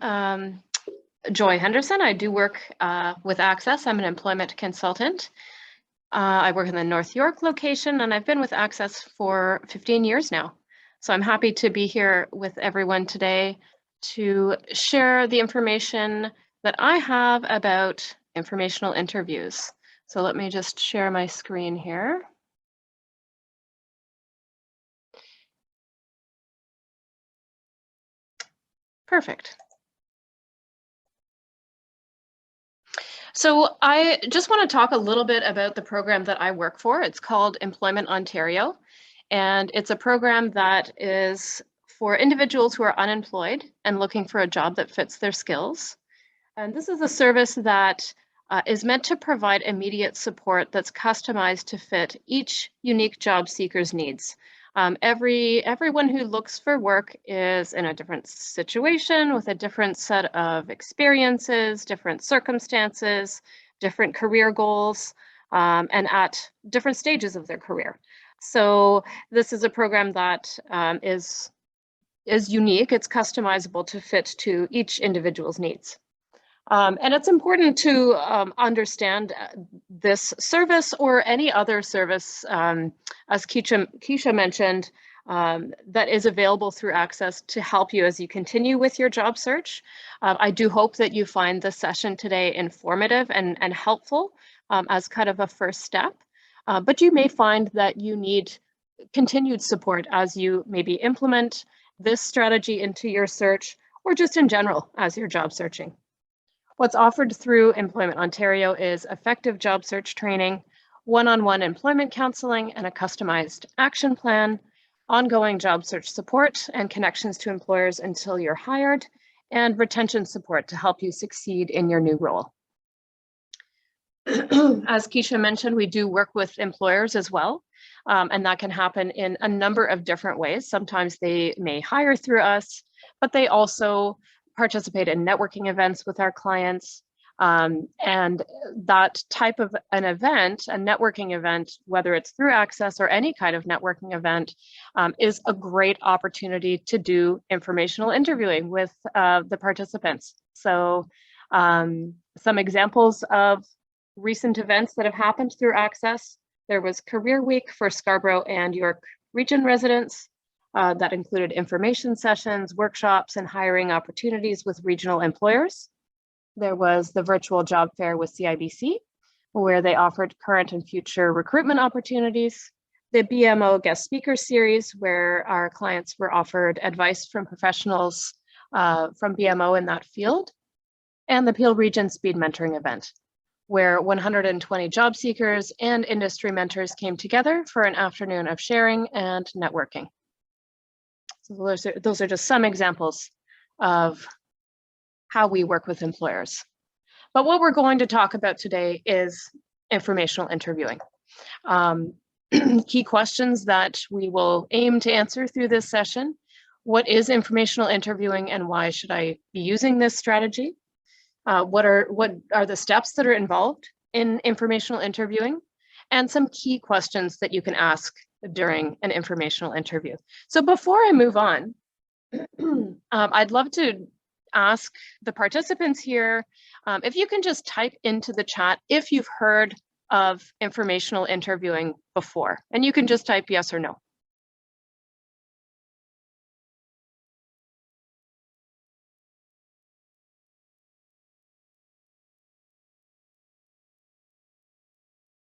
Joy Henderson. I do work with ACCESS. I'm an employment consultant. I work in the North York location, and I've been with ACCESS for 15 years now. So I'm happy to be here with everyone today to share the information that I have about informational interviews. So let me just share my screen here. Perfect. So I just want to talk a little bit about the program that I work for. It's called Employment Ontario, and it's a program that is for individuals who are unemployed and looking for a job that fits their skills. And this is a service that is meant to provide immediate support that's customized to fit each unique job seeker's needs. Everyone who looks for work is in a different situation with a different set of experiences, different circumstances, different career goals, and at different stages of their career. So this is a program that is unique. It's customizable to fit to each individual's needs. And it's important to understand this service or any other service, as Keisha mentioned, that is available through ACCESS to help you as you continue with your job search. I do hope that you find this session today informative and helpful as kind of a first step, but you may find that you need continued support as you maybe implement this strategy into your search or just in general as you're job searching. What's offered through Employment Ontario is effective job search training, one-on-one employment counseling, and a customized action plan, ongoing job search support and connections to employers until you're hired, and retention support to help you succeed in your new role. As Keisha mentioned, we do work with employers as well, and that can happen in a number of different ways. Sometimes they may hire through us, but they also participate in networking events with our clients. And that type of an event, a networking event, whether it's through ACCESS or any kind of networking event, is a great opportunity to do informational interviewing with the participants. So some examples of recent events that have happened through ACCESS: there was Career Week for Scarborough and York Region residents. That included information sessions, workshops, and hiring opportunities with regional employers. There was the virtual job fair with CIBC, where they offered current and future recruitment opportunities. The BMO guest speaker series, where our clients were offered advice from professionals from BMO in that field. And the Peel Region Speed Mentoring event, where 120 job seekers and industry mentors came together for an afternoon of sharing and networking. So those are just some examples of how we work with employers. But what we're going to talk about today is informational interviewing. Key questions that we will aim to answer through this session: what is informational interviewing and why should I be using this strategy? What are the steps that are involved in informational interviewing? And some key questions that you can ask during an informational interview. So before I move on, I'd love to ask the participants here if you can just type into the chat if you've heard of informational interviewing before, and you can just type yes or no.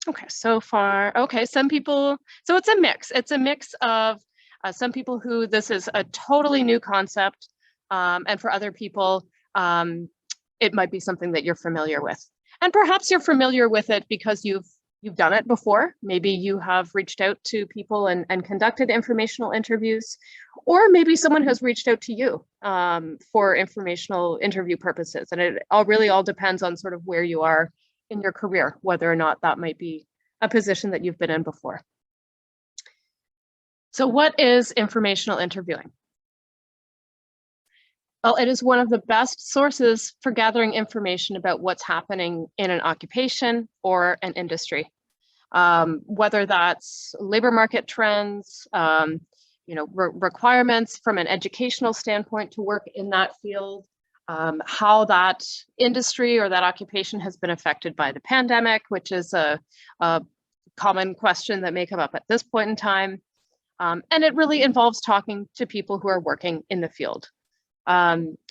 Okay, so far, okay, some people, so it's a mix. It's a mix of some people who this is a totally new concept, and for other people, it might be something that you're familiar with. And perhaps you're familiar with it because you've done it before. Maybe you have reached out to people and conducted informational interviews, or maybe someone has reached out to you for informational interview purposes. And it really all depends on sort of where you are in your career, whether or not that might be a position that you've been in before. So what is informational interviewing? Well, it is one of the best sources for gathering information about what's happening in an occupation or an industry. Whether that's labor market trends, requirements from an educational standpoint to work in that field, how that industry or that occupation has been affected by the pandemic, which is a common question that may come up at this point in time. And it really involves talking to people who are working in the field.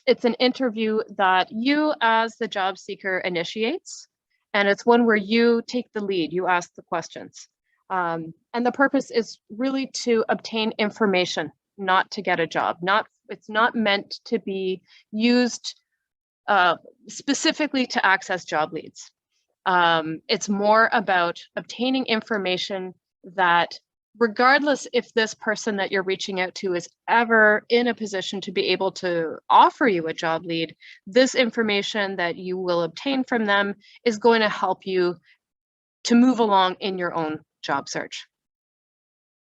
It's an interview that you as the job seeker initiates, and it's one where you take the lead, you ask the questions. And the purpose is really to obtain information, not to get a job. It's not meant to be used specifically to access job leads. It's more about obtaining information that, regardless if this person that you're reaching out to is ever in a position to be able to offer you a job lead, this information that you will obtain from them is going to help you to move along in your own job search.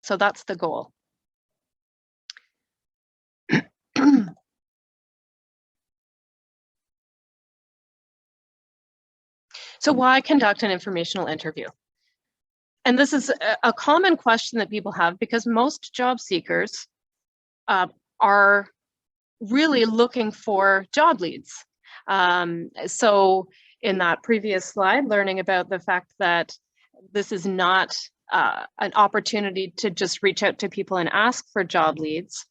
So that's the goal. So why conduct an informational interview? And this is a common question that people have, because most job seekers are really looking for job leads. So in that previous slide, learning about the fact that this is not an opportunity to just reach out to people and ask for job leads,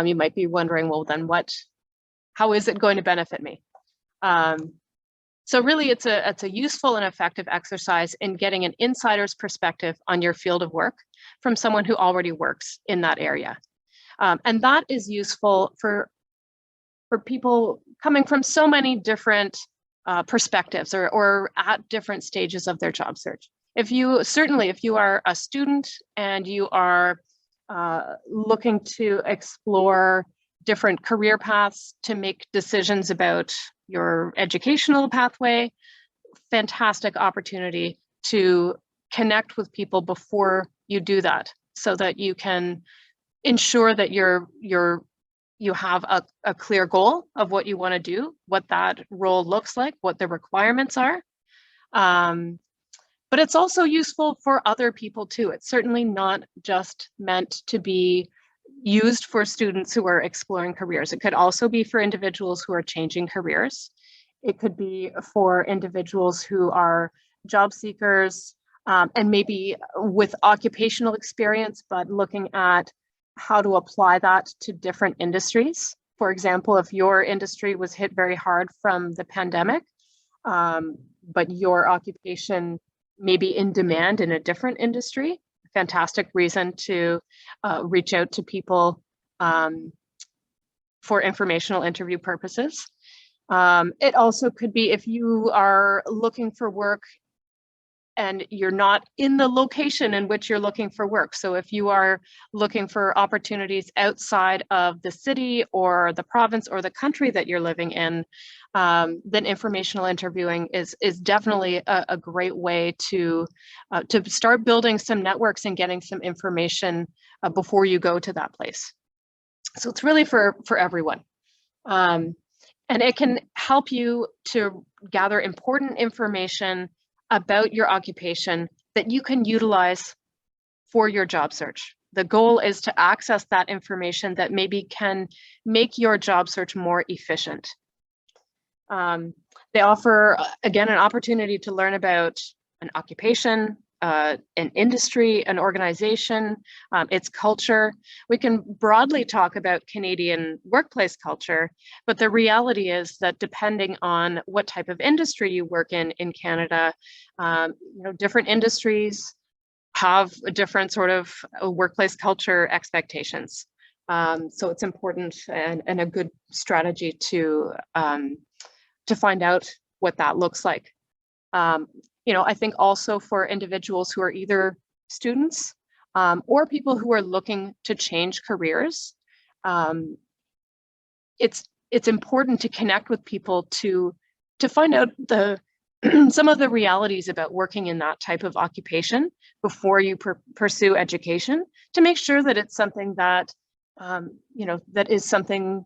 you might be wondering, well, then how is it going to benefit me? So really, it's a useful and effective exercise in getting an insider's perspective on your field of work from someone who already works in that area. And that is useful for people coming from so many different perspectives or at different stages of their job search. If you are a student and you are looking to explore different career paths to make decisions about your educational pathway, fantastic opportunity to connect with people before you do that, so that you can ensure that you have a clear goal of what you want to do, what that role looks like, what the requirements are. But it's also useful for other people too. It's certainly not just meant to be used for students who are exploring careers. It could also be for individuals who are changing careers. It could be for individuals who are job seekers and maybe with occupational experience, but looking at how to apply that to different industries. For example, if your industry was hit very hard from the pandemic, but your occupation may be in demand in a different industry, fantastic reason to reach out to people for informational interview purposes. It also could be if you are looking for work and you're not in the location in which you're looking for work. So if you are looking for opportunities outside of the city or the province or the country that you're living in, then informational interviewing is definitely a great way to start building some networks and getting some information before you go to that place. So it's really for everyone. And it can help you to gather important information about your occupation that you can utilize for your job search. The goal is to access that information that maybe can make your job search more efficient. They offer, again, an opportunity to learn about an occupation, an industry, an organization, its culture. We can broadly talk about Canadian workplace culture, but the reality is that depending on what type of industry you work in Canada, different industries have a different sort of workplace culture expectations. So it's important and a good strategy to find out what that looks like. I think also for individuals who are either students or people who are looking to change careers, it's important to connect with people to find out some of the realities about working in that type of occupation before you pursue education, to make sure that it's something that that is something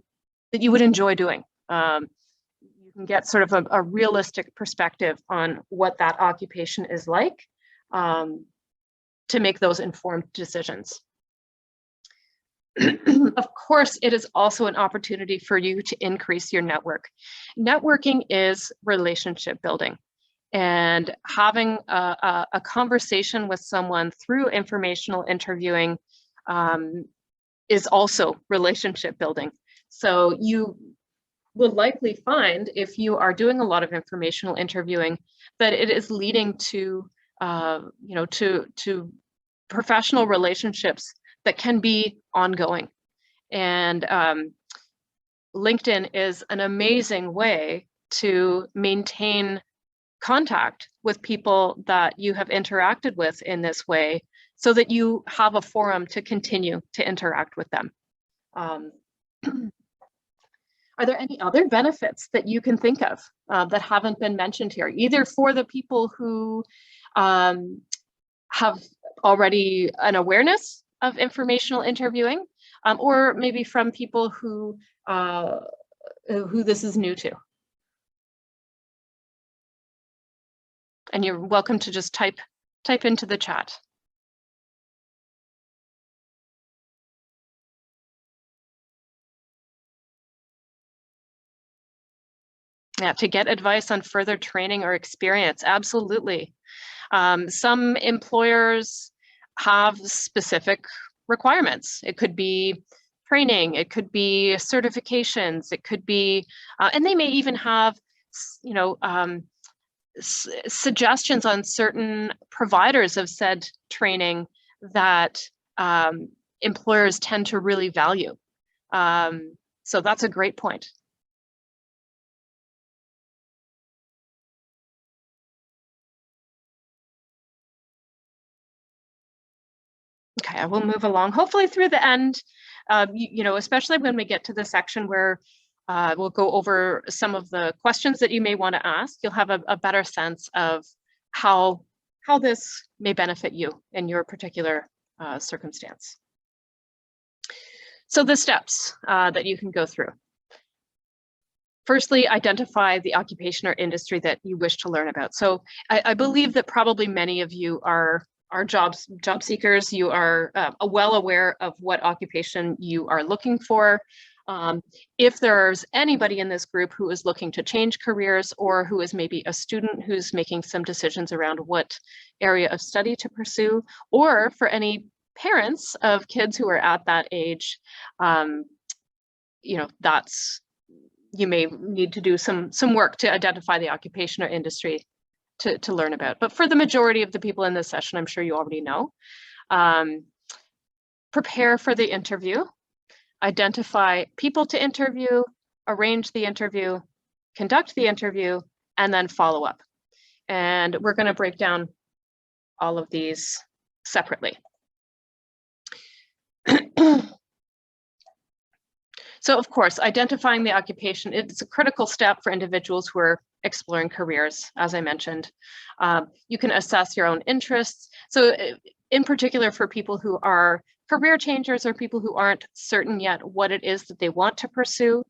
that you would enjoy doing. You can get sort of a realistic perspective on what that occupation is like to make those informed decisions. Of course, it is also an opportunity for you to increase your network. Networking is relationship building. And having a conversation with someone through informational interviewing is also relationship building. So you will likely find, if you are doing a lot of informational interviewing, that it is leading to, to professional relationships that can be ongoing. And LinkedIn is an amazing way to maintain contact with people that you have interacted with in this way, so that you have a forum to continue to interact with them. Are there any other benefits that you can think of that haven't been mentioned here, either for the people who have already an awareness of informational interviewing, or maybe from people who this is new to? And you're welcome to just type into the chat. Yeah, to get advice on further training or experience, absolutely. Some employers have specific requirements. It could be training, it could be certifications, it could be, and they may even have, suggestions on certain providers of said training that employers tend to really value. So that's a great point. Okay, I will move along, hopefully through the end, especially when we get to the section where we'll go over some of the questions that you may want to ask. You'll have a better sense of how this may benefit you in your particular circumstance. So the steps that you can go through. Firstly, identify the occupation or industry that you wish to learn about. So I believe that probably many of you are job seekers. You are well aware of what occupation you are looking for. If there's anybody in this group who is looking to change careers, or who is maybe a student who's making some decisions around what area of study to pursue, or for any parents of kids who are at that age, you may need to do some work to identify the occupation or industry to learn about. But for the majority of the people in this session, I'm sure you already know. Prepare for the interview. Identify people to interview, arrange the interview, conduct the interview, and then follow up. And we're going to break down all of these separately. So of course, identifying the occupation, it's a critical step for individuals who are exploring careers, as I mentioned. You can assess your own interests. So in particular, for people who are career changers or people who aren't certain yet what it is that they want to pursue,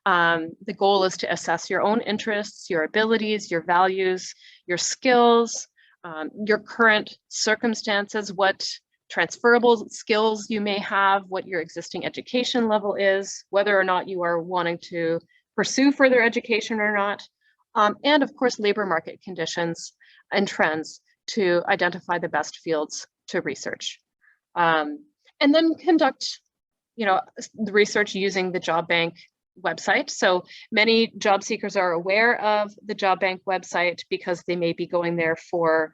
the goal is to assess your own interests, your abilities, your values, your skills, your current circumstances, what transferable skills you may have, what your existing education level is, whether or not you are wanting to pursue further education or not, and of course, labor market conditions and trends to identify the best fields to research. And then conduct, the research using the job bank website. So many job seekers are aware of the job bank website because they may be going there for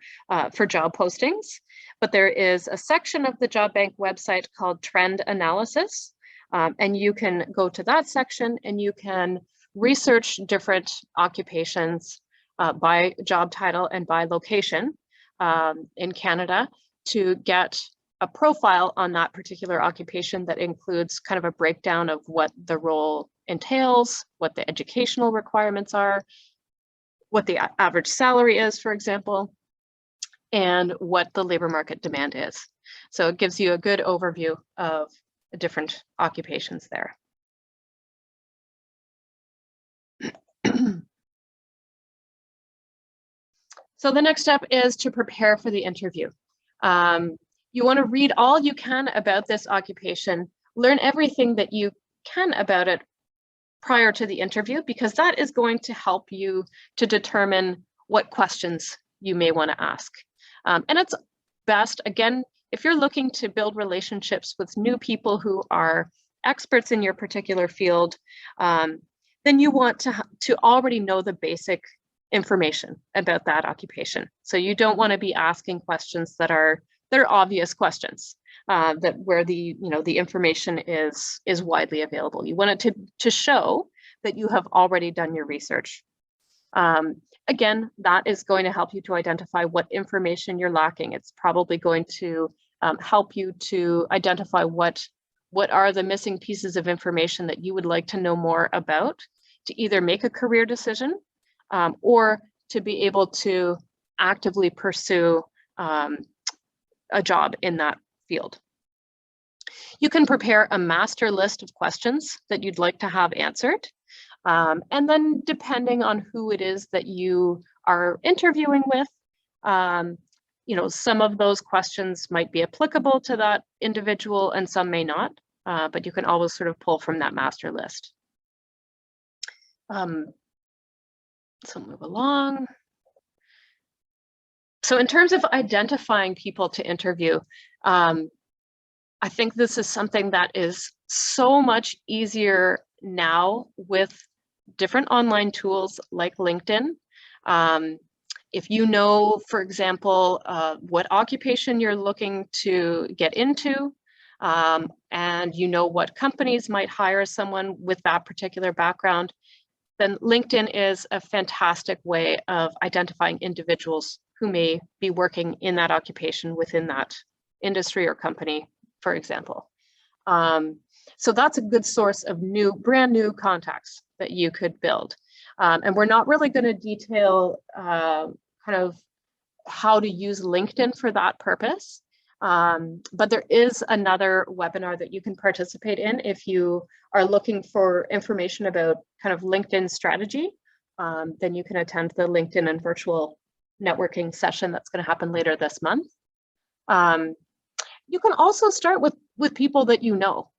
job postings. But there is a section of the job bank website called Trend Analysis, and you can go to that section and you can research different occupations by job title and by location in Canada to get a profile on that particular occupation that includes kind of a breakdown of what the role entails, what the educational requirements are, what the average salary is, for example, and what the labor market demand is. So it gives you a good overview of the different occupations there. So the next step is to prepare for the interview. You want to read all you can about this occupation learn everything that you can about it prior to the interview, because that is going to help you to determine what questions you may want to ask. And it's best, again, if you're looking to build relationships with new people who are experts in your particular field, then you want to already know the basic information about that occupation. So you don't want to be asking questions that are obvious questions, that where the information is widely available. You want it to show that you have already done your research. Again, that is going to help you to identify what information you're lacking. It's probably going to help you to identify what are the missing pieces of information that you would like to know more about to either make a career decision or to be able to actively pursue a job in that field. You can prepare a master list of questions that you'd like to have answered. And then depending on who it is that you are interviewing with, some of those questions might be applicable to that individual and some may not, but you can always sort of pull from that master list. So move along. So in terms of identifying people to interview, I think this is something that is so much easier now with different online tools like LinkedIn. If you know, for example, what occupation you're looking to get into, and you know what companies might hire someone with that particular background, then LinkedIn is a fantastic way of identifying individuals who may be working in that occupation within that industry or company, for example. So that's a good source of brand new contacts that you could build. And we're not really going to detail kind of how to use LinkedIn for that purpose. But there is another webinar that you can participate in if you are looking for information about kind of LinkedIn strategy. Then you can attend the LinkedIn and virtual networking session that's going to happen later this month. You can also start with people that you know.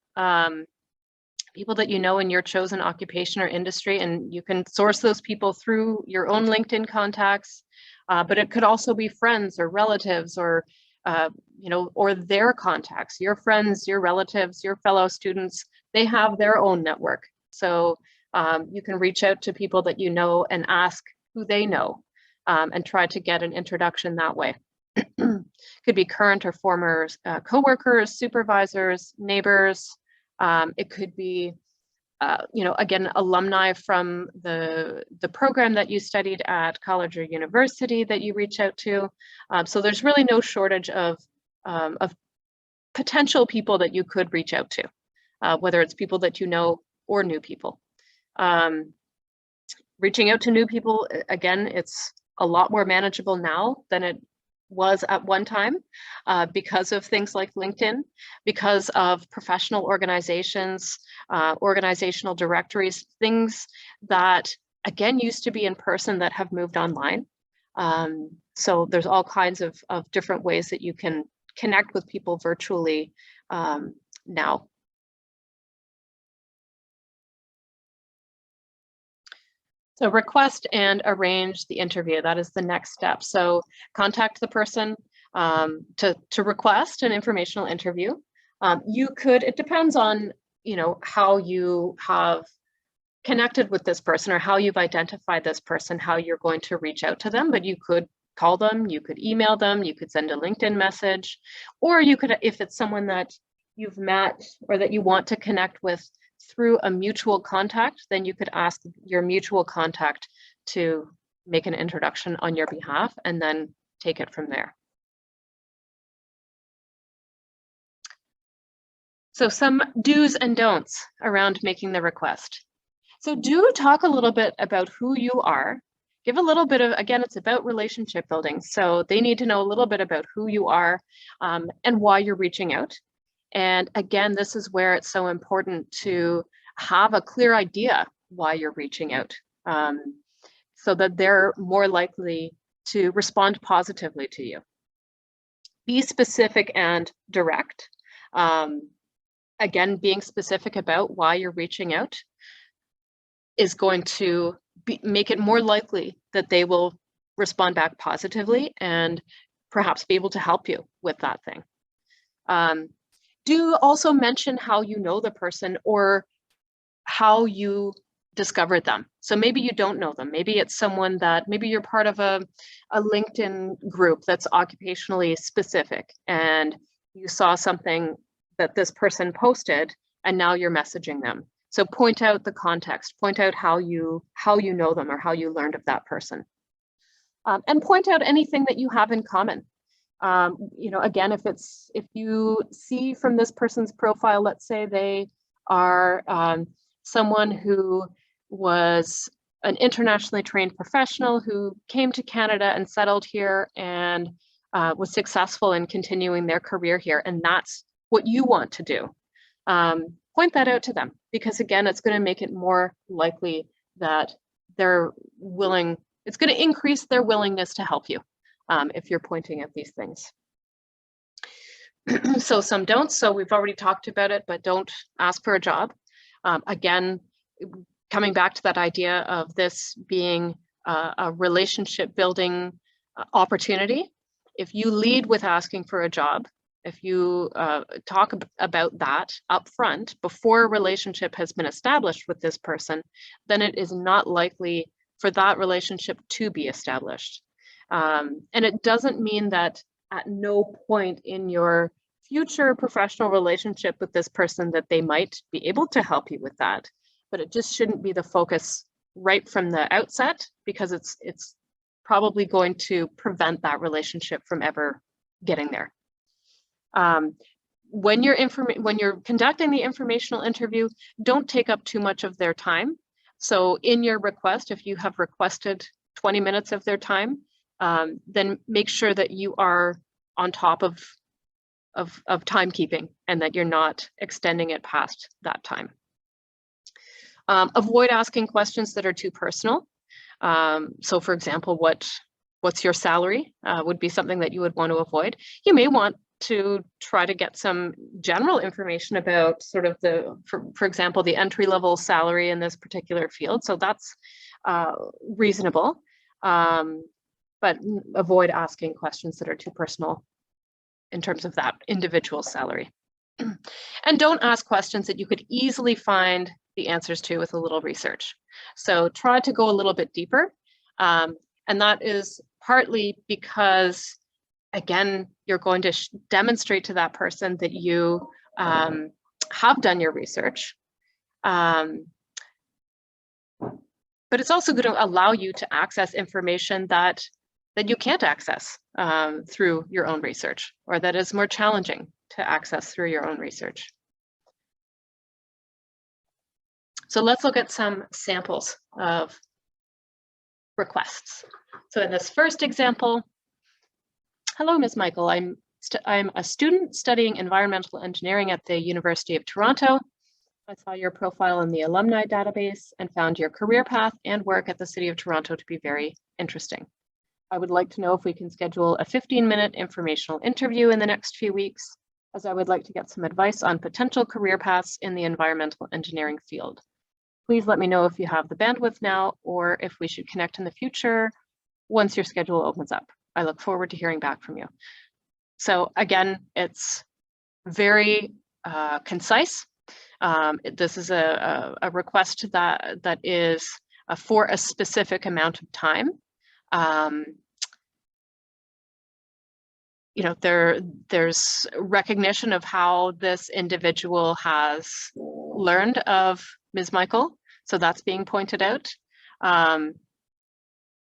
People that you know in your chosen occupation or industry, and you can source those people through your own LinkedIn contacts, but it could also be friends or relatives or or their contacts, your friends, your relatives, your fellow students. They have their own network. So you can reach out to people that you know and ask who they know and try to get an introduction that way. Could be current or former coworkers, supervisors, neighbors. It could be, again, alumni from the program that you studied at college or university that you reach out to. So there's really no shortage of potential people that you could reach out to, whether it's people that you know or new people. Reaching out to new people, again, it's a lot more manageable now than it was at one time because of things like LinkedIn, because of professional organizations, organizational directories, things that, again, used to be in person that have moved online. So there's all kinds of different ways that you can connect with people virtually now. So request and arrange the interview. That is the next step. So contact the person to request an informational interview. You could, it depends on, how you have connected with this person or how you've identified this person, how you're going to reach out to them, but you could call them, you could email them, you could send a LinkedIn message, or you could, if it's someone that you've met or that you want to connect with through a mutual contact, then you could ask your mutual contact to make an introduction on your behalf and then take it from there. So some do's and don'ts around making the request. So do talk a little bit about who you are. Give a little bit of, again, it's about relationship building. So they need to know a little bit about who you are and why you're reaching out. And again, this is where it's so important to have a clear idea why you're reaching out so that they're more likely to respond positively to you. Be specific and direct. again, being specific about why you're reaching out is going to make it more likely that they will respond back positively and perhaps be able to help you with that thing. Do also mention how you know the person or how you discovered them. So maybe you don't know them. Maybe it's someone that, maybe you're part of a LinkedIn group that's occupationally specific and you saw something that this person posted and now you're messaging them. So point out the context, point out how you know them or how you learned of that person. And point out anything that you have in common. You know, again, if you see from this person's profile, let's say they are someone who was an internationally trained professional who came to Canada and settled here and was successful in continuing their career here, and that's what you want to do. Point that out to them, because again, it's going to make it more likely that they're willing, it's going to increase their willingness to help you if you're pointing at these things. So some don'ts, so we've already talked about it, but don't ask for a job. Again, coming back to that idea of this being a relationship building opportunity, if you lead with asking for a job, if you talk about that up front before a relationship has been established with this person, then it is not likely for that relationship to be established. And it doesn't mean that at no point in your future professional relationship with this person that they might be able to help you with that, but it just shouldn't be the focus right from the outset, because it's probably going to prevent that relationship from ever getting there. When you're conducting the informational interview, don't take up too much of their time. So in your request, if you have requested 20 minutes of their time, then make sure that you are on top of timekeeping and that you're not extending it past that time. Avoid asking questions that are too personal. So for example, what's your salary would be something that you would want to avoid. You may want to try to get some general information about sort of for example, the entry-level salary in this particular field. So that's reasonable, but avoid asking questions that are too personal in terms of that individual salary. And don't ask questions that you could easily find the answers to with a little research. So try to go a little bit deeper. And that is partly because, again, you're going to demonstrate to that person that you have done your research. But it's also going to allow you to access information that you can't access through your own research, or that is more challenging to access through your own research. So let's look at some samples of requests. So in this first example, hello, Ms. Michael. I'm a student studying environmental engineering at the University of Toronto. I saw your profile in the alumni database and found your career path and work at the City of Toronto to be very interesting. I would like to know if we can schedule a 15-minute informational interview in the next few weeks, as I would like to get some advice on potential career paths in the environmental engineering field. Please let me know if you have the bandwidth now, or if we should connect in the future once your schedule opens up. I look forward to hearing back from you. So again, it's very concise. This is a request that is for a specific amount of time. You know, there's recognition of how this individual has learned of Ms. Michael, so that's being pointed out.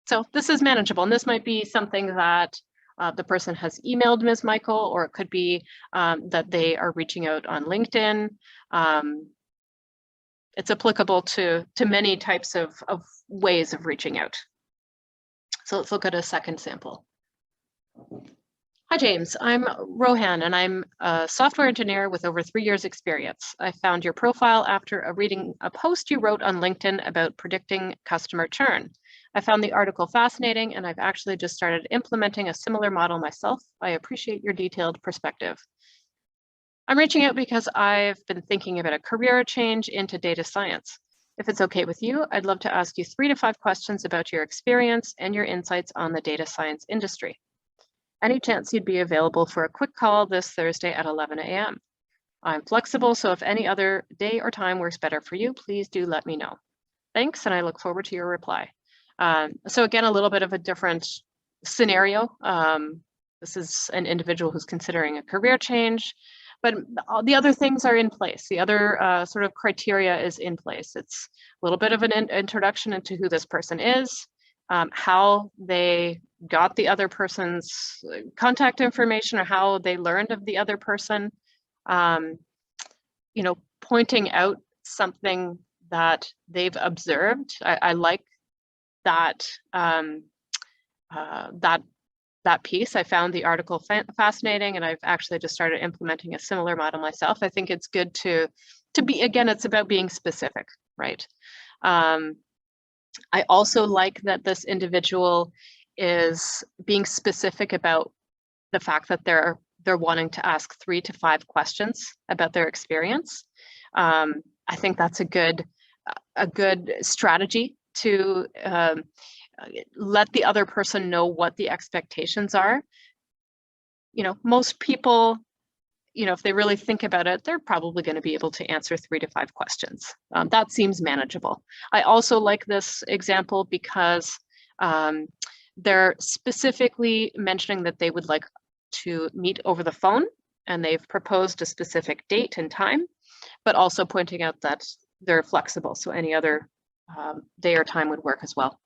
So this is manageable, and this might be something that the person has emailed Ms. Michael, or it could be that they are reaching out on LinkedIn. It's applicable to many types of ways of reaching out. So let's look at a second sample. Hi, James. I'm Rohan, and I'm a software engineer with over 3 years experience. I found your profile after reading a post you wrote on LinkedIn about predicting customer churn. I found the article fascinating, and I've actually just started implementing a similar model myself. I appreciate your detailed perspective. I'm reaching out because I've been thinking about a career change into data science. If it's okay with you, I'd love to ask you 3 to 5 questions about your experience and your insights on the data science industry. Any chance you'd be available for a quick call this Thursday at 11 a.m.? I'm flexible, so if any other day or time works better for you, please do let me know. Thanks, and I look forward to your reply. So again, a little bit of a different scenario. This is an individual who's considering a career change, but all the other things are in place. The other sort of criteria is in place. It's a little bit of an introduction into who this person is, how they got the other person's contact information or how they learned of the other person, you know, pointing out something that they've observed. I like that that piece. I found the article fascinating, and I've actually just started implementing a similar model myself. I think it's good to be, again, it's about being specific, right? I also like that this individual is being specific about the fact that they're wanting to ask 3 to 5 questions about their experience. I think that's a good strategy to let the other person know what the expectations are. You know, most people, you know, if they really think about it, they're probably going to be able to answer 3 to 5 questions. That seems manageable. I also like this example because they're specifically mentioning that they would like to meet over the phone, and they've proposed a specific date and time, but also pointing out that they're flexible, so any other day or time would work as well.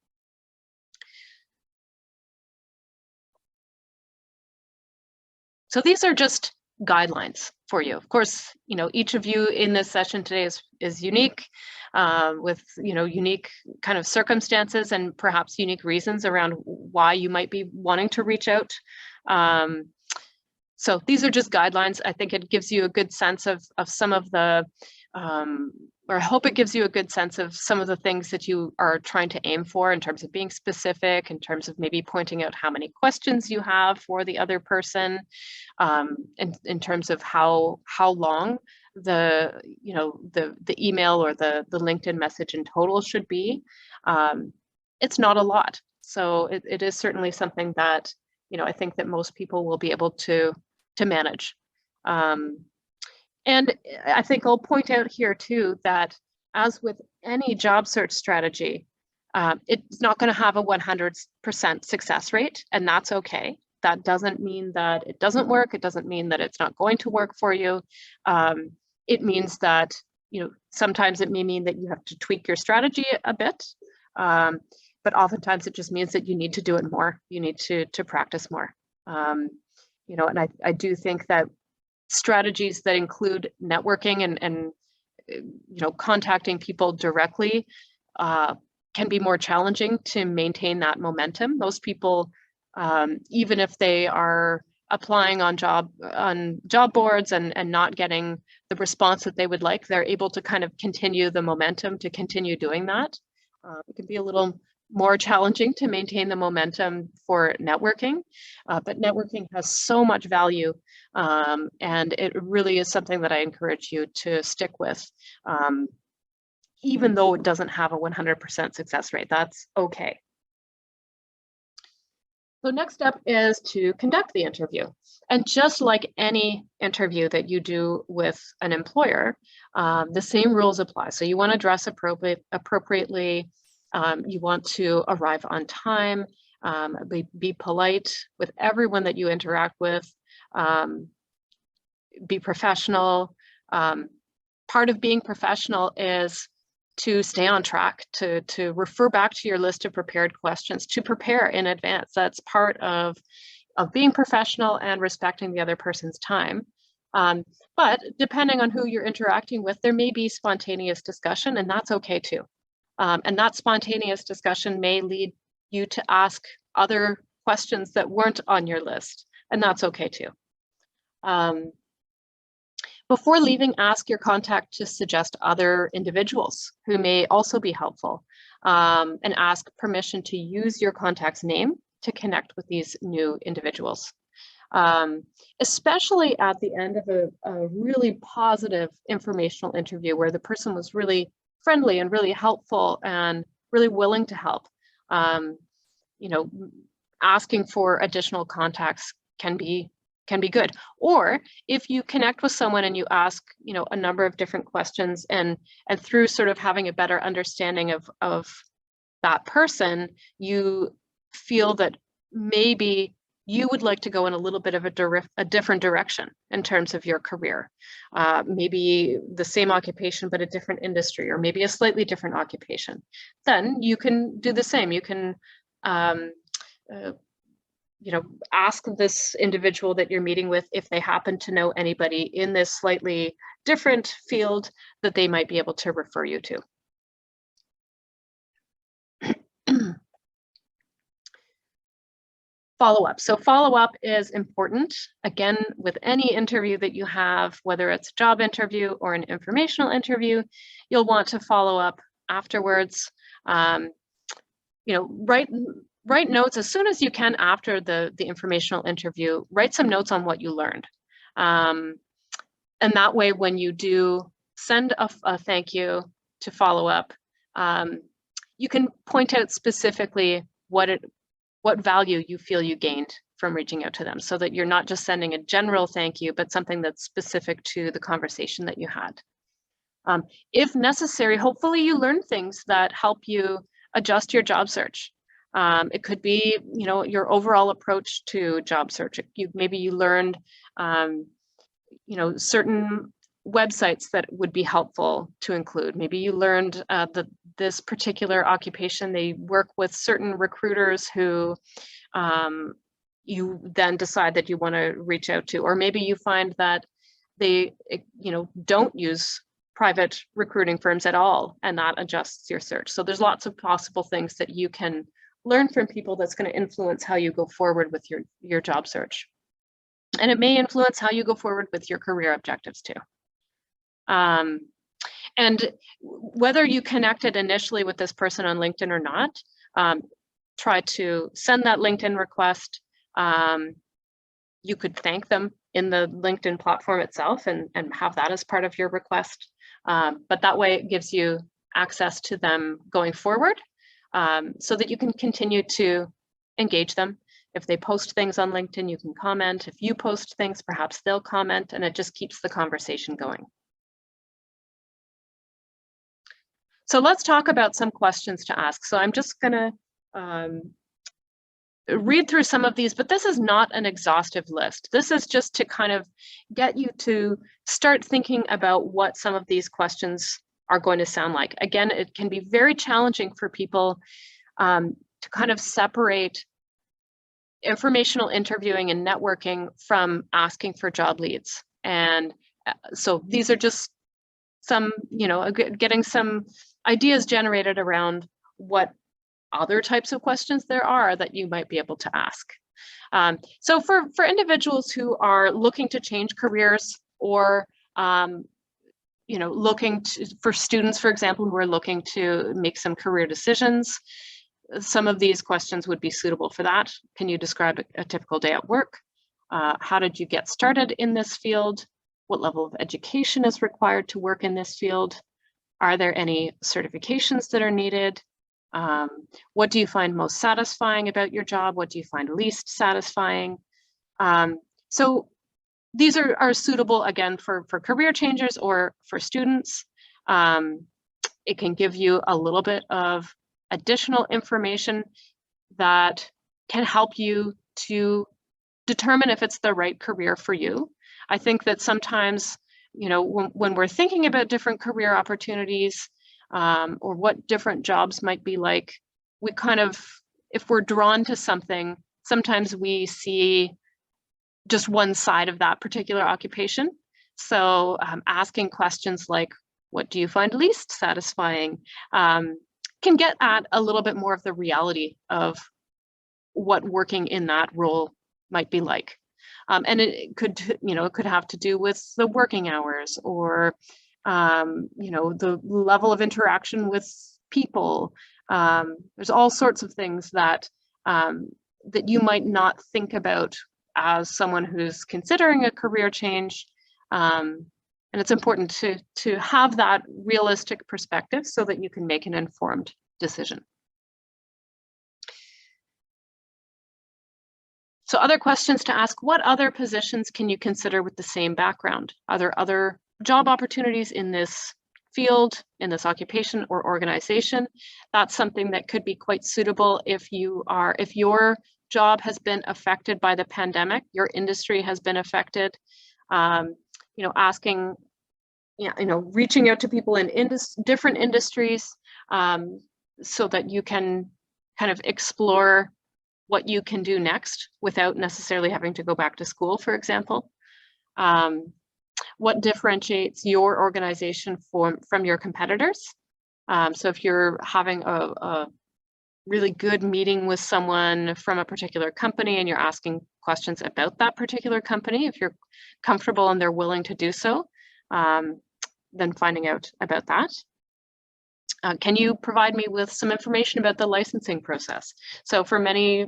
So these are just guidelines for you. Of course, you know, each of you in this session today is unique, with, you know, unique kind of circumstances and perhaps unique reasons around why you might be wanting to reach out. So these are just guidelines. I think it gives you a good sense of some of the, or I hope it gives you a good sense of some of the things that you are trying to aim for in terms of being specific, in terms of maybe pointing out how many questions you have for the other person, in terms of how long the, you know, the email or the LinkedIn message in total should be. It's not a lot. So it is certainly something that, you know, I think that most people will be able to manage. And I think I'll point out here too that as with any job search strategy, it's not going to have a 100% success rate, and that's okay. That doesn't mean that it doesn't work. It doesn't mean that it's not going to work for you. It means that, you know, sometimes it may mean that you have to tweak your strategy a bit, but oftentimes it just means that you need to do it more. You need to practice more. You know, and I do think that strategies that include networking and you know, contacting people directly can be more challenging to maintain that momentum. Most people, even if they are applying on job boards and not getting the response that they would like, they're able to kind of continue the momentum to continue doing that. It can be a little more challenging to maintain the momentum for networking, but networking has so much value, and it really is something that I encourage you to stick with, even though it doesn't have a 100% success rate. That's okay. So next up is to conduct the interview. And just like any interview that you do with an employer, the same rules apply. So you want to dress appropriately. You want to arrive on time, be polite with everyone that you interact with, be professional. Part of being professional is to stay on track, to refer back to your list of prepared questions, to prepare in advance. That's part of being professional and respecting the other person's time. But depending on who you're interacting with, there may be spontaneous discussion, and that's okay too. And that spontaneous discussion may lead you to ask other questions that weren't on your list, and that's okay too. Before leaving, ask your contact to suggest other individuals who may also be helpful, and ask permission to use your contact's name to connect with these new individuals. especially at the end of a really positive informational interview where the person was really friendly and really helpful and really willing to help. You know, asking for additional contacts can be good. Or if you connect with someone and you ask, you know, a number of different questions, and through sort of having a better understanding of that person, you feel that maybe you would like to go in a little bit of a different direction in terms of your career. Maybe the same occupation, but a different industry, or maybe a slightly different occupation. Then you can do the same. You can you know, ask this individual that you're meeting with if they happen to know anybody in this slightly different field that they might be able to refer you to. Follow-up. So follow-up is important. Again, with any interview that you have, whether it's a job interview or an informational interview, you'll want to follow up afterwards. You know, write notes as soon as you can after the informational interview. Write some notes on what you learned. And that way, when you do send a thank you to follow up, you can point out specifically what value you feel you gained from reaching out to them, so that you're not just sending a general thank you, but something that's specific to the conversation that you had. If necessary, hopefully you learn things that help you adjust your job search. It could be, you know, your overall approach to job search. Maybe you learned, you know, certain websites that would be helpful to include. Maybe you learned that this particular occupation, they work with certain recruiters who you then decide that you want to reach out to. Or maybe you find that they, you know, don't use private recruiting firms at all, and that adjusts your search. So there's lots of possible things that you can learn from people that's going to influence how you go forward with your job search. And it may influence how you go forward with your career objectives too. And whether you connected initially with this person on LinkedIn or not, try to send that LinkedIn request. You could thank them in the LinkedIn platform itself and have that as part of your request. But that way it gives you access to them going forward, so that you can continue to engage them. If they post things on LinkedIn, you can comment. If you post things, perhaps they'll comment, and it just keeps the conversation going. So let's talk about some questions to ask. So I'm just going to read through some of these, but this is not an exhaustive list. This is just to kind of get you to start thinking about what some of these questions are going to sound like. Again, it can be very challenging for people to kind of separate informational interviewing and networking from asking for job leads. And so these are just some, you know, getting some ideas generated around what other types of questions there are that you might be able to ask. So for individuals who are looking to change careers, or you know, looking for students, for example, who are looking to make some career decisions, some of these questions would be suitable for that. Can you describe a typical day at work? How did you get started in this field? What level of education is required to work in this field? Are there any certifications that are needed? What do you find most satisfying about your job? What do you find least satisfying? So these are suitable, again, for career changers or for students. It can give you a little bit of additional information that can help you to determine if it's the right career for you. I think that sometimes, you know, when we're thinking about different career opportunities, or what different jobs might be like, we kind of, if we're drawn to something, sometimes we see just one side of that particular occupation. So asking questions like, what do you find least satisfying, can get at a little bit more of the reality of what working in that role might be like. And it could, you know, it could have to do with the working hours, or you know, the level of interaction with people. There's all sorts of things that that you might not think about as someone who's considering a career change. And it's important to have that realistic perspective so that you can make an informed decision. So other questions to ask: what other positions can you consider with the same background? Are there other job opportunities in this field, in this occupation or organization? That's something that could be quite suitable if your job has been affected by the pandemic, your industry has been affected. Asking, reaching out to people in different industries so that you can kind of explore what you can do next without necessarily having to go back to school, for example. What differentiates your organization from your competitors? So if you're having a really good meeting with someone from a particular company and you're asking questions about that particular company, if you're comfortable and they're willing to do so, then finding out about that. Can you provide me with some information about the licensing process? So for many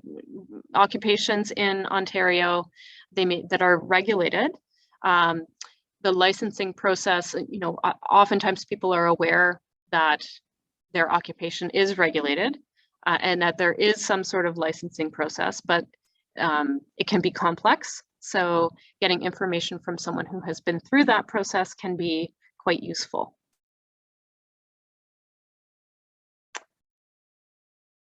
occupations in Ontario that are regulated, the licensing process, oftentimes people are aware that their occupation is regulated and that there is some sort of licensing process, but it can be complex. So getting information from someone who has been through that process can be quite useful.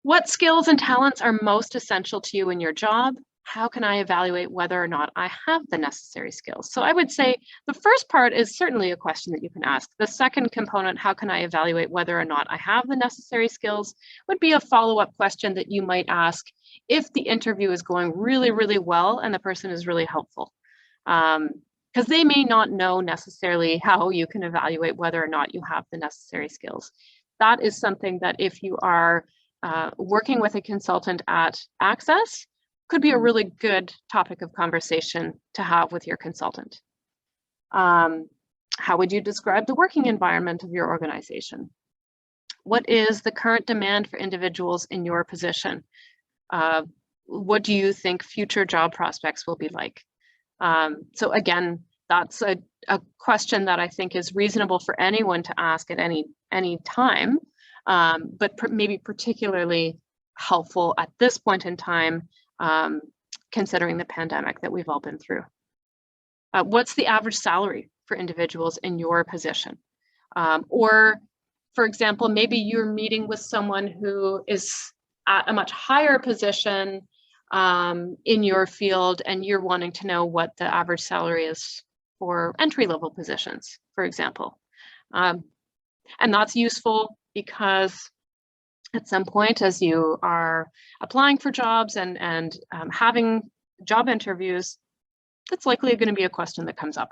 What skills and talents are most essential to you in your job? How can I evaluate whether or not I have the necessary skills? So I would say the first part is certainly a question that you can ask. The second component, how can I evaluate whether or not I have the necessary skills, would be a follow-up question that you might ask if the interview is going really, really well and the person is really helpful. Because they may not know necessarily how you can evaluate whether or not you have the necessary skills. That is something that if you are working with a consultant at ACCES, could be a really good topic of conversation to have with your consultant. How would you describe the working environment of your organization? What is the current demand for individuals in your position? What do you think future job prospects will be like? So again, that's a question that I think is reasonable for anyone to ask at any time. But maybe particularly helpful at this point in time, considering the pandemic that we've all been through. What's the average salary for individuals in your position? Or, for example, maybe you're meeting with someone who is at a much higher position in your field, and you're wanting to know what the average salary is for entry-level positions, for example. And that's useful because at some point, as you are applying for jobs and having job interviews, that's likely going to be a question that comes up.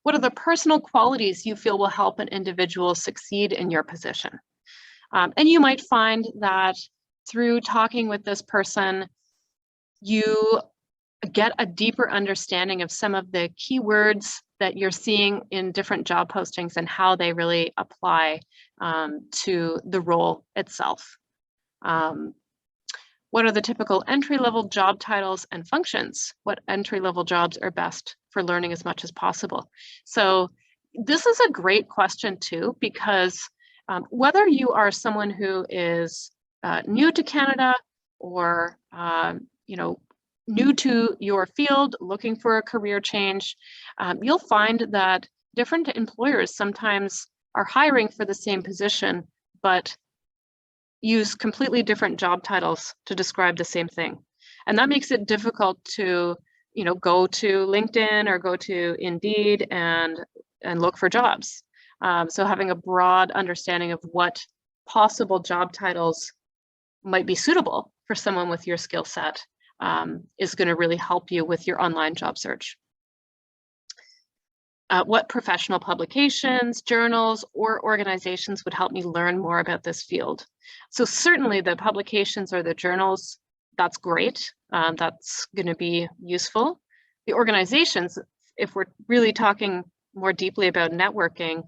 What are the personal qualities you feel will help an individual succeed in your position? And you might find that through talking with this person, you get a deeper understanding of some of the keywords that you're seeing in different job postings and how they really apply to the role itself. What are the typical entry-level job titles and functions? What entry-level jobs are best for learning as much as possible? So this is a great question too, because whether you are someone who is new to Canada or new to your field, looking for a career change, you'll find that different employers sometimes are hiring for the same position, but use completely different job titles to describe the same thing. And that makes it difficult to, go to LinkedIn or go to Indeed and look for jobs. So having a broad understanding of what possible job titles might be suitable for someone with your skill set is going to really help you with your online job search. What professional publications, journals, or organizations would help me learn more about this field? So certainly the publications or the journals, that's great. That's going to be useful. The organizations, if we're really talking more deeply about networking,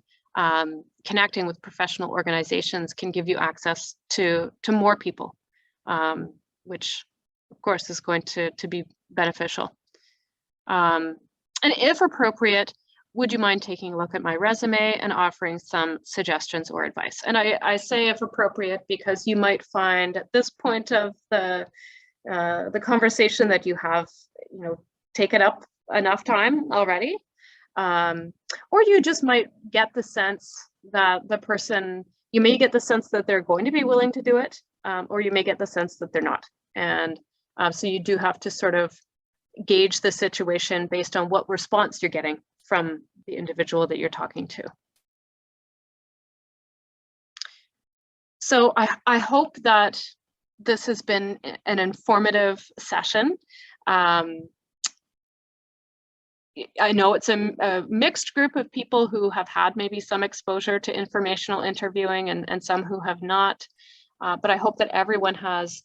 connecting with professional organizations can give you access to more people which of course is going to be beneficial. And if appropriate, would you mind taking a look at my resume and offering some suggestions or advice? And I say if appropriate because you might find at this point of the conversation that you have, taken up enough time already, or you just might get the sense that you may get the sense that they're going to be willing to do it, or you may get the sense that they're not. And so you do have to sort of gauge the situation based on what response you're getting from the individual that you're talking to. So I hope that this has been an informative session. I know it's a mixed group of people who have had maybe some exposure to informational interviewing and some who have not, but I hope that everyone has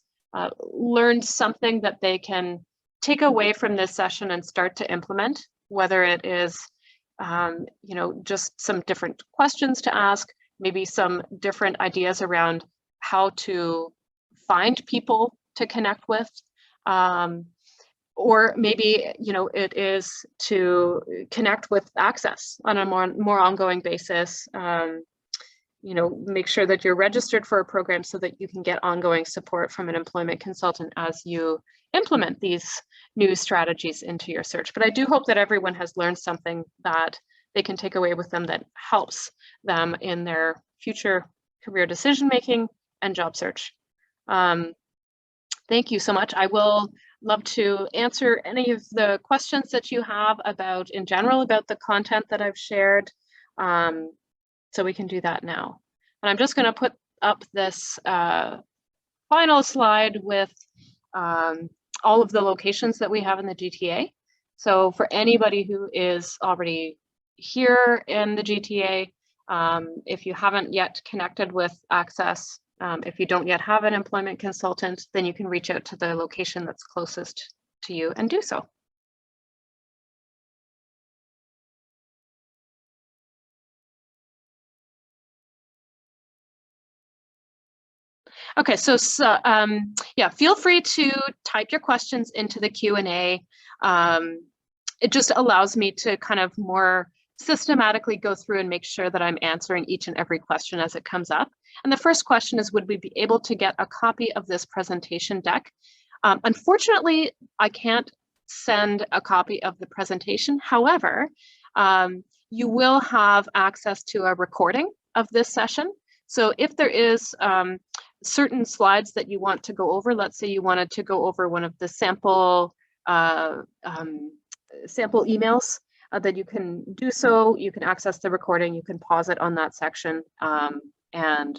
learned something that they can take away from this session and start to implement, whether it is just some different questions to ask, maybe some different ideas around how to find people to connect with, or maybe it is to connect with ACCES on a more ongoing basis. Make sure that you're registered for a program so that you can get ongoing support from an employment consultant as you implement these new strategies into your search. But I do hope that everyone has learned something that they can take away with them that helps them in their future career decision making and job search. Thank you so much. I will love to answer any of the questions that you have in general about the content that I've shared. So we can do that now. And I'm just going to put up this final slide with all of the locations that we have in the GTA. So for anybody who is already here in the GTA, if you haven't yet connected with ACCES, if you don't yet have an employment consultant, then you can reach out to the location that's closest to you and do so. Okay, so yeah, feel free to type your questions into the Q&A. It just allows me to kind of more systematically go through and make sure that I'm answering each and every question as it comes up. And the first question is, would we be able to get a copy of this presentation deck? Unfortunately, I can't send a copy of the presentation. However, you will have access to a recording of this session. So if there is certain slides that you want to go over, let's say you wanted to go over one of the sample emails, that you can do so. You can access the recording, you can pause it on that section, and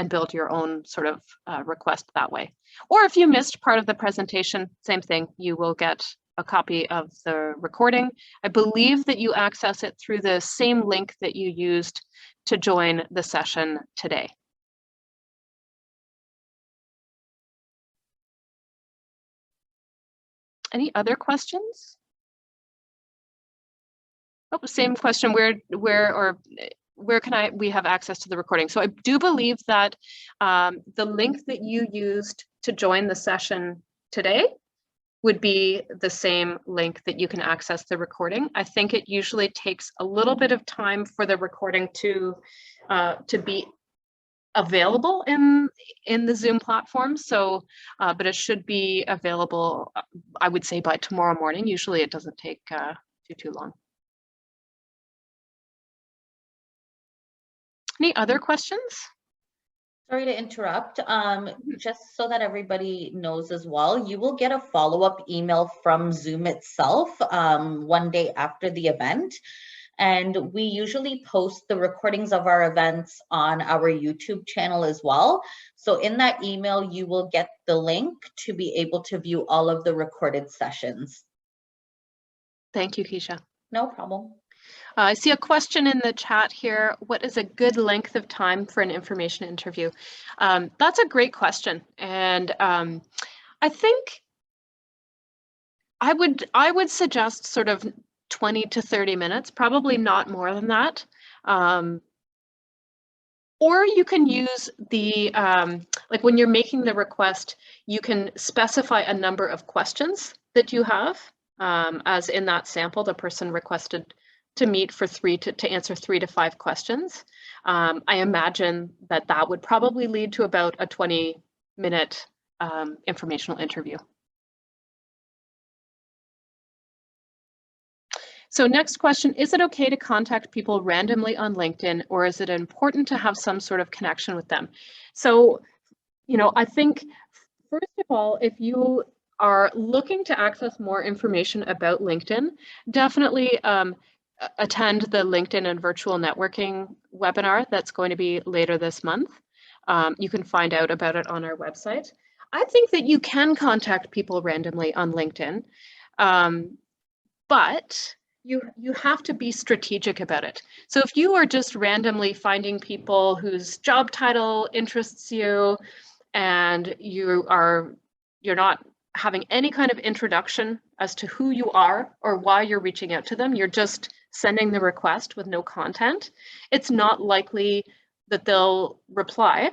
build your own sort of request that way. Or if you missed part of the presentation, same thing, you will get a copy of the recording. I believe that you access it through the same link that you used to join the session today. Any other questions? Oh, same question. Where can we have access to the recording? So I do believe that the link that you used to join the session today would be the same link that you can access the recording. I think it usually takes a little bit of time for the recording to be available in the Zoom platform. So, but it should be available, I would say, by tomorrow morning. Usually it doesn't take too long. Any other questions? Sorry to interrupt. Just so that everybody knows as well, you will get a follow-up email from Zoom itself one day after the event. And we usually post the recordings of our events on our YouTube channel as well. So in that email, you will get the link to be able to view all of the recorded sessions. Thank you, Keisha. No problem. I see a question in the chat here. What is a good length of time for an information interview? That's a great question. And I think I would suggest sort of 20 to 30 minutes, probably not more than that. Or you can use the, like when you're making the request, you can specify a number of questions that you have. As in that sample, the person requested to meet for to answer 3 to 5 questions. I imagine that that would probably lead to about a 20-minute informational interview. So next question, is it okay to contact people randomly on LinkedIn, or is it important to have some sort of connection with them? So, I think, first of all, if you are looking to access more information about LinkedIn, definitely attend the LinkedIn and virtual networking webinar that's going to be later this month. You can find out about it on our website. I think that you can contact people randomly on LinkedIn, but you have to be strategic about it. So if you are just randomly finding people whose job title interests you, and you're not having any kind of introduction as to who you are or why you're reaching out to them, you're just sending the request with no content, it's not likely that they'll reply.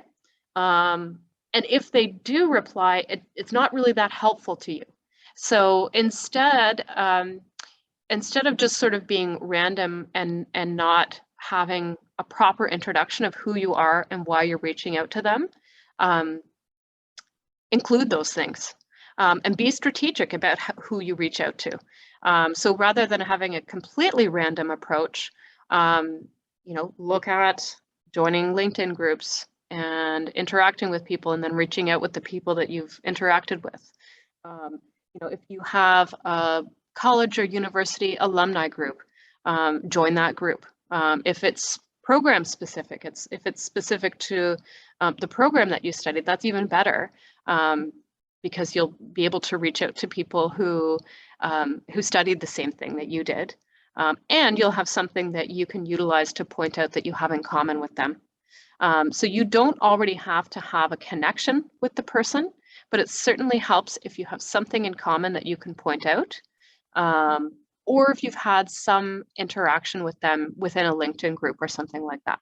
And if they do reply, it's not really that helpful to you. So instead of just sort of being random and not having a proper introduction of who you are and why you're reaching out to them, include those things, and be strategic about who you reach out to. So rather than having a completely random approach, look at joining LinkedIn groups and interacting with people, and then reaching out with the people that you've interacted with. If you have a college or university alumni group, join that group. If it's program specific, if it's specific to the program that you studied, that's even better, because you'll be able to reach out to people who studied the same thing that you did, and you'll have something that you can utilize to point out that you have in common with them. So you don't already have to have a connection with the person, but it certainly helps if you have something in common that you can point out, or if you've had some interaction with them within a LinkedIn group or something like that.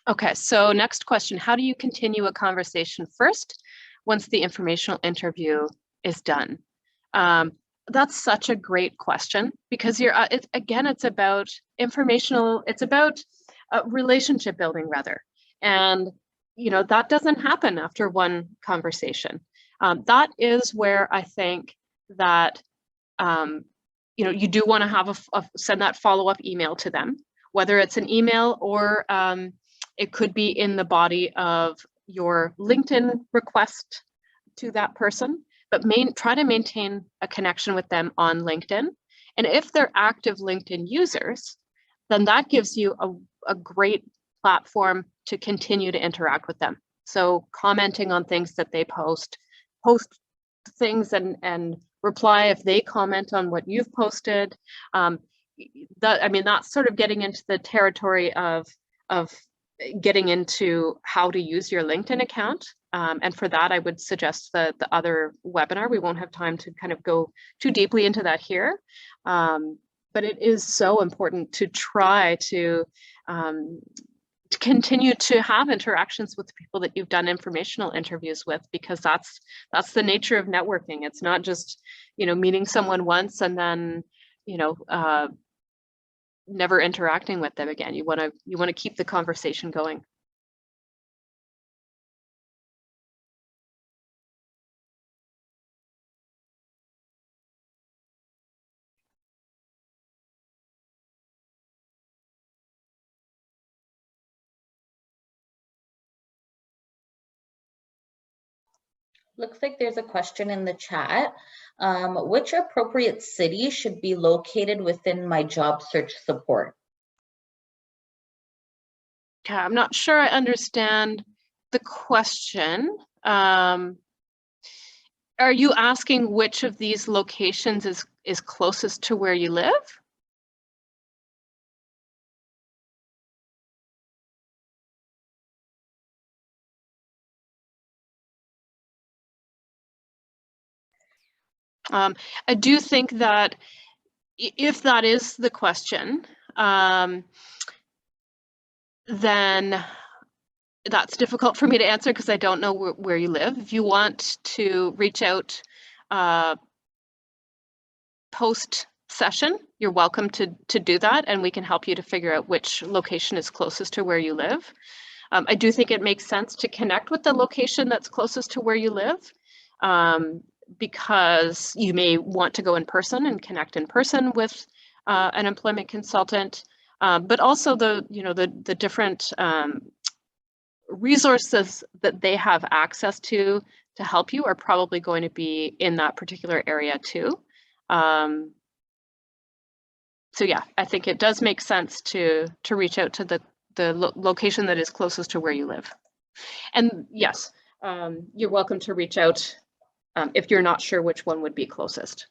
Okay, so next question, how do you continue a conversation first once the informational interview is done? That's such a great question, because it's about informational, it's about relationship building rather. And, that doesn't happen after one conversation. That is where I think that, you do want to have send that follow-up email to them, whether it's an email or it could be in the body of your LinkedIn request to that person, but try to maintain a connection with them on LinkedIn. And if they're active LinkedIn users, then that gives you a great platform to continue to interact with them. So commenting on things that they post things and reply if they comment on what you've posted. That's sort of getting into the territory of getting into how to use your LinkedIn account. And for that, I would suggest the other webinar. We won't have time to kind of go too deeply into that here. But it is so important to try to continue to have interactions with people that you've done informational interviews with, because that's the nature of networking. It's not just, meeting someone once and then, never interacting with them again. You want to keep the conversation going. Looks like there's a question in the chat. Which appropriate city should be located within my job search support? Okay, I'm not sure I understand the question. Are you asking which of these locations is closest to where you live? I do think that if that is the question, then that's difficult for me to answer because I don't know where you live. If you want to reach out post-session, you're welcome to do that, and we can help you to figure out which location is closest to where you live. I do think it makes sense to connect with the location that's closest to where you live, because you may want to go in person and connect in person with an employment consultant, but also the different resources that they have access to help you are probably going to be in that particular area too. So yeah, I think it does make sense to reach out to the location that is closest to where you live. And yes, you're welcome to reach out if you're not sure which one would be closest.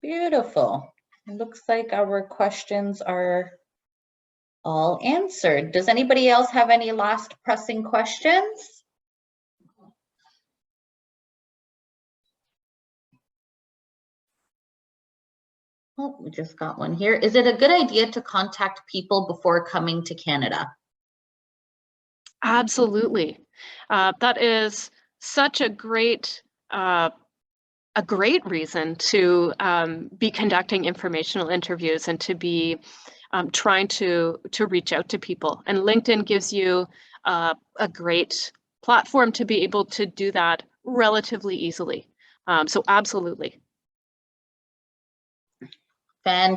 Beautiful. It looks like our questions are all answered. Does anybody else have any last pressing questions? Oh, we just got one here. Is it a good idea to contact people before coming to Canada? Absolutely. That is such a great reason to be conducting informational interviews and to be trying to reach out to people. And LinkedIn gives you a great platform to be able to do that relatively easily. So absolutely. Fantastic.